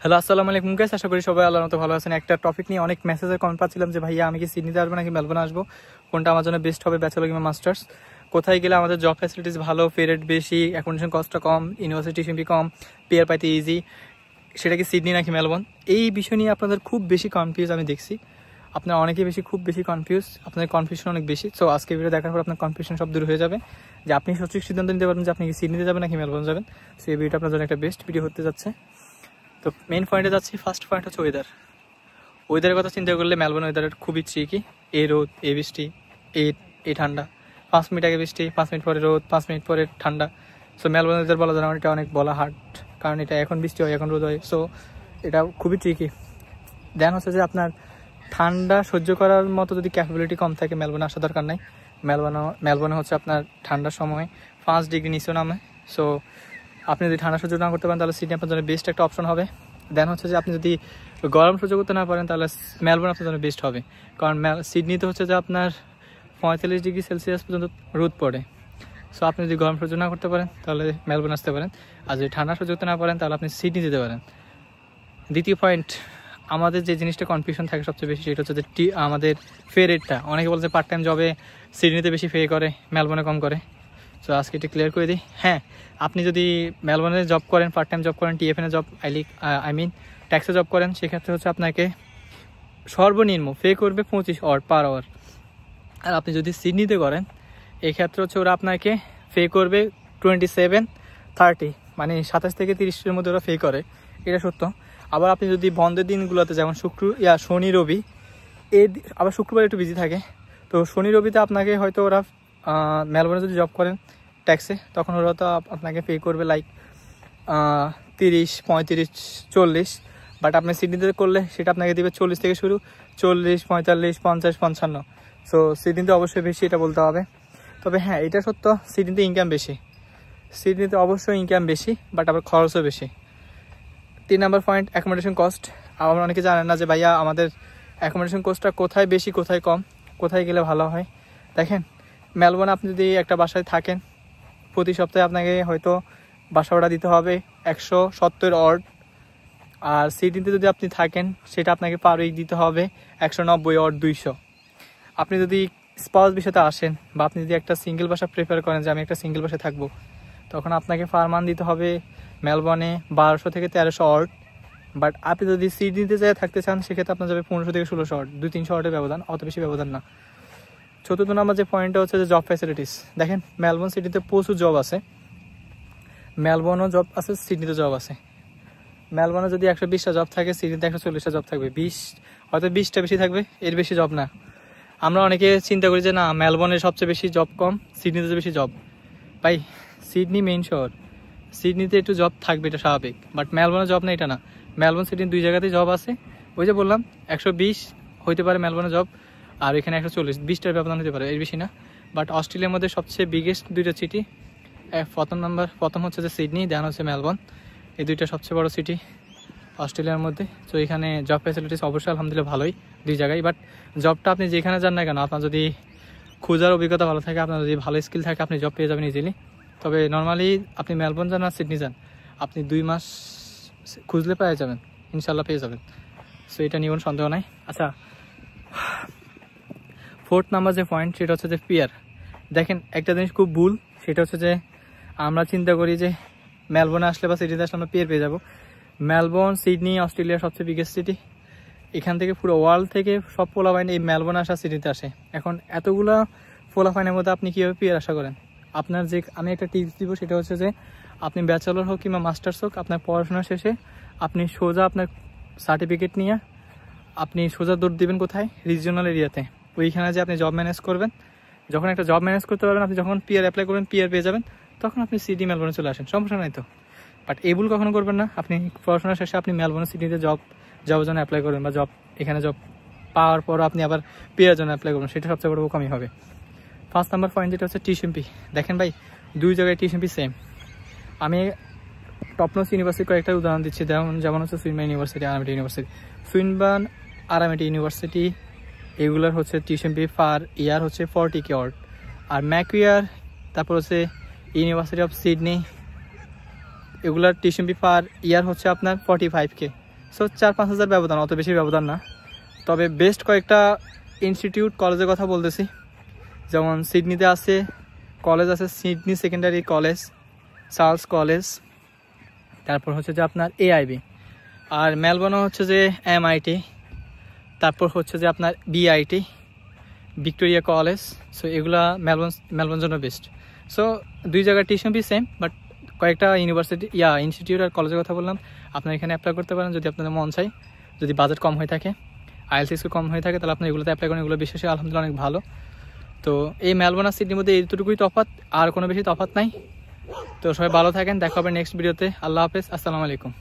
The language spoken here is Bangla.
হ্যালো, আসসালামু আলাইকুম গাইস। আশা করি সবাই আল্লাহর মতো ভালো আছেন। একটা টপিক নিয়ে অনেক মেসেজের কমেন্ট পাচ্ছিলাম যে ভাইয়া আমি কি সিডনিতে আসবো নাকি মেলবোর্নে আসবো, কোনটা আমার জন্য বেস্ট হবে, ব্যাচেলর কিংবা মাস্টার্স, কোথায় গেলে আমাদের জব ফ্যাসিলিটিস ভালো, পে রেট বেশি, অ্যাকোমোডেশন কস্টটা কম, ইউনিভার্সিটি টিউশন কম, পেয়ার পাইতে ইজি, সেটা কি সিডনি নাকি মেলবোর্ন? এই বিষয় নিয়ে আপনাদের খুব বেশি কনফিউজ আমি দেখছি। আপনার অনেকেই খুব বেশি কনফিউজ, আপনাদের কনফিউশন অনেক বেশি। সো আজকে ভিডিও দেখার পর আপনার কনফিউশন সব দূর হয়ে যাবে, যে আপনি সঠিক সিদ্ধান্ত নিতে পারবেন যে আপনি কি সিডনিতে যাবেন নাকি মেলবোর্ন যাবেন। সো এই ভিডিওটা আপনার জন্য একটা বেস্ট ভিডিও হতে যাচ্ছে। তো মেইন পয়েন্টে যাচ্ছি। ফার্স্ট পয়েন্ট হচ্ছে ওয়েদারের কথা চিন্তা করলে মেলবোর্ন ওয়েদারের খুবই ট্রিকি। এই রোদ, এই বৃষ্টি, এই ঠান্ডা, 5 মিনিট আগে বৃষ্টি, 5 মিনিট পরে রোদ, 5 মিনিট পরে ঠান্ডা। সো মেলবোর্ন ওয়েদার বলা যায় না, এটা অনেক বলা হার্ড, কারণ এটা এখন বৃষ্টি হয়, এখন রোদ হয়। সো এটা খুবই ট্রিকি। দেন হচ্ছে যে আপনার ঠান্ডা সহ্য করার মতো যদি ক্যাপাবিলিটি কম থাকে, মেলবোর্নে আসা দরকার নাই। মেলবোর্নে হচ্ছে আপনার ঠান্ডার সময় 5 ডিগ্রি নিচেও নামে। সো আপনি যদি ঠান্ডা সহ্য না করতে পারেন তাহলে সিডনি আপনার জন্য বেস্ট একটা অপশন হবে। দেন হচ্ছে যে আপনি যদি গরম সহ্য করতে না পারেন তাহলে মেলবোর্ন আপনার জন্য বেস্ট হবে, কারণ সিডনিতে হচ্ছে যে আপনার 45 ডিগ্রি সেলসিয়াস পর্যন্ত রোদ পড়ে। সো আপনি যদি গরম সহ্য না করতে পারেন তাহলে মেলবোর্ন আসতে পারেন, আর যদি ঠান্ডা সহ্য করতে না পারেন তাহলে আপনি সিডনি যেতে পারেন। দ্বিতীয় পয়েন্ট, আমাদের যে জিনিসটা কনফিউশন থাকে সবচেয়ে বেশি, সেটা হচ্ছে যে আমাদের ফে রেটটা। অনেকে বলছে পার্ট টাইম জবে সিডনিতে বেশি পে করে, মেলবোর্নে কম করে। সো আজকে এটা ক্লিয়ার করে দিই। হ্যাঁ, আপনি যদি মেলবোর্নে জব করেন, পার্ট টাইম জব করেন, টিএফএনে জব, ট্যাক্সে জব করেন, সেক্ষেত্রে হচ্ছে আপনাকে সর্বনিম্ন পে করবে 25 পার আওয়ার। আর আপনি যদি সিডনিতে করেন, এক্ষেত্রে হচ্ছে ওরা আপনাকে পে করবে 27-30, মানে 27 থেকে 30-এর মধ্যে ওরা পে করে, এটা সত্য। আবার আপনি যদি বন্ধের দিনগুলোতে, যেমন শনি রবি, আবার শুক্রবার একটু বিজি থাকে, তো শনি রবিতে আপনাকে হয়তো ওরা মেলবোর্নে যদি জব করেন ট্যাক্সে, তখন ওরা তো আপনাকে পে করবে লাইক 30, 35, 40। বাট আপনি সিডনিতে করলে সেটা আপনাকে দেবে 40 থেকে শুরু, 40, 45, 50, 55। সো সিডনিতে অবশ্যই বেশি, এটা বলতে হবে। তবে হ্যাঁ, এটা সত্য, সিডনিতে ইনকাম বেশি, সিডনিতে অবশ্যই ইনকাম বেশি, বাট আবার খরচও বেশি। 3 নাম্বার পয়েন্ট, অ্যাকোমোডেশন কস্ট। আবার অনেকে জানেন না যে ভাইয়া আমাদের অ্যাকোমোডেশন কস্টটা কোথায় বেশি, কোথায় কম, কোথায় গেলে ভালো হয়। দেখেন, মেলবোর্নে আপনি যদি একটা বাসায় থাকেন, প্রতি সপ্তাহে আপনাকে হয়তো বাসা ভাড়া দিতে হবে 170 আর সিডনিতে যদি আপনি থাকেন সেটা আপনাকে পার উইক দিতে হবে 190 200। আপনি যদি স্পাউস বিষয়তে আসেন, বা আপনি যদি একটা সিঙ্গেল বাসা প্রেফার করেন যে আমি একটা সিঙ্গেল বাসায় থাকবো, তখন আপনাকে পার মান্থ দিতে হবে মেলবোর্নে 1200 থেকে 1300। বাট আপনি যদি সিডনিতে যায় থাকতে চান, সেক্ষেত্রে আপনার যাবে 1500 থেকে 1600, 200-300 ব্যবধান, অত বেশি ব্যবধান না। চতুর্থ নাম্বার যে পয়েন্টটা হচ্ছে যে জব ফ্যাসিলিটিস। দেখেন, মেলবোর্ন সিটিতে প্রচুর জব আছে, মেলবোর্নও জব আছে, সিডনিতে জব আছে। মেলবোর্নে যদি 120টা জব থাকে, সিডনিতে 140টা জব থাকবে, হয়তো 20টা বেশি থাকবে, এর বেশি জব না। আমরা অনেকে চিন্তা করি যে না, মেলবোর্নে সবচেয়ে বেশি জব কম, সিডনিতে বেশি জব। ভাই, সিডনি মেইন শহর, সিডনিতে একটু জব থাকবে, এটা স্বাভাবিক। বাট মেলবোর্নে জব না, এটা না। মেলবোর্ন সিডনি দুই জায়গাতেই জব আছে। ওই যে বললাম 120 হইতে পারে মেলবোর্নে জব, আর এখানে 140, 20টার ব্যবধান হতে পারে, এর বেশি না। বাট অস্ট্রেলিয়ার মধ্যে সবচেয়ে বিগেস্ট দুইটা সিটি, প্রথম হচ্ছে যে সিডনি, দেন হচ্ছে মেলবোর্ন। এই দুইটা সবচেয়ে বড় সিটি অস্ট্রেলিয়ার মধ্যে। তো এখানে জব ফ্যাসিলিটিস অবশ্যই আলহামদুলিল্লাহ ভালোই দুই জায়গায়। বাট জবটা আপনি যেখানে যান না কেন, আপনার যদি খোঁজার অভিজ্ঞতা ভালো থাকে, আপনার যদি ভালো স্কিল থাকে, আপনি জব পেয়ে যাবেন ইজিলি। তবে নর্মালি আপনি মেলবোর্ন যান আর সিডনি যান, আপনি 2 মাস খুঁজলে পেয়ে যাবেন, ইনশাল্লাহ পেয়ে যাবেন। সো এটা নিয়ে কোনো সন্দেহ নাই। আচ্ছা, 4th নাম্বার যে পয়েন্ট, সেটা হচ্ছে যে পিয়ার। দেখেন, একটা জিনিস খুব ভুল, সেটা হচ্ছে যে আমরা চিন্তা করি যে মেলবোর্নে আসলে বা সিডনিতে আসলে আমরা পিয়ার পেয়ে যাবো। মেলবোর্ন, সিডনি অস্ট্রেলিয়ার সবচেয়ে বিগেস্ট সিটি। এখান থেকে পুরো ওয়ার্ল্ড থেকে সব পোলাপাইন এই মেলবোর্নে আসা, সিডনিতে আসে। এখন এতগুলা পোলাপাইনের মধ্যে আপনি কীভাবে পিয়ার আশা করেন? আমি একটা টিপস দিব, সেটা হচ্ছে যে আপনি ব্যাচেলর হোক কিংবা মাস্টার্স হোক, আপনার পড়াশোনা শেষে আপনি সোজা আপনার সার্টিফিকেট নিয়ে আপনি সোজা দৌড় দিবেন কোথায়? রিজিওনাল এরিয়াতে। ওইখানে যে আপনি জব ম্যানেজ করবেন, যখন একটা জব ম্যানেজ করতে পারবেন, আপনি যখন পিয়ার অ্যাপ্লাই করবেন, পিয়ার পেয়ে যাবেন, তখন আপনি সিডনি মেলবোর্নে চলে আসেন, সমস্যা নাই তো। বাট এই ভুল কখনো করবেন না। আপনি পড়াশোনা শেষে আপনি মেলবোর্নে সিডনিতে জবের জন্য অ্যাপ্লাই করবেন, বা এখানে জব পাওয়ার পর আপনি আবার পিয়ার জন্য অ্যাপ্লাই করবেন, সেটা সবচেয়ে বড় বোকামি হবে। 5 নাম্বার পয়েন্ট যেটা হচ্ছে টিউশন ফি। দেখেন ভাই, দুই জায়গায় টিউশন ফি সেম। আমি টপনোস ইউনিভার্সিটির কয়েকটা উদাহরণ দিচ্ছি, যেমন হচ্ছে Swinburne University, RMIT University. Swinburne, RMIT University, এগুলোর হচ্ছে টিউশন ফি পার ইয়ার হচ্ছে 40K। আর ম্যাকুয়ার, তারপর হচ্ছে ইউনিভার্সিটি অফ সিডনি, এগুলার টিউশন ফি পার ইয়ার হচ্ছে আপনার 45K। সো 4-5 হাজার ব্যবধান, অত বেশি ব্যবধান না। তবে বেস্ট কয়েকটা ইনস্টিটিউট কলেজের কথা বলতেছি, যেমন সিডনিতে আছে কলেজ আছে Sydney secondary college, Charles college, তারপর হচ্ছে যে আপনার AIB, আর মেলবোর্নে হচ্ছে যে MIT, তারপর হচ্ছে যে আপনার BIT, ভিক্টোরিয়া কলেজ। সো এগুলা মেলবোর্ন জন্য বেস্ট। সো 2 জায়গার টিউশন ফি সেম, বাট কয়েকটা ইউনিভার্সিটি ইনস্টিটিউট আর কলেজের কথা বললাম, আপনারা এখানে অ্যাপ্লাই করতে পারেন যদি আপনাদের মন চাই, যদি বাজেট কম হয়ে থাকে, IELTS স্কোর কম হয়ে থাকে, তাহলে আপনি এগুলোতে অ্যাপ্লাই করেন। এগুলো বিশেষ আলহামদুলিল্লাহ অনেক ভালো। তো এই মেলবোর্ন আর সিডনির মধ্যে এইটুকুই তফাৎ, আর কোনো বেশি তফাৎ নাই। তো সবাই ভালো থাকেন, দেখা হবে নেক্সট ভিডিওতে। আল্লাহ হাফেজ, আসসালামু আলাইকুম।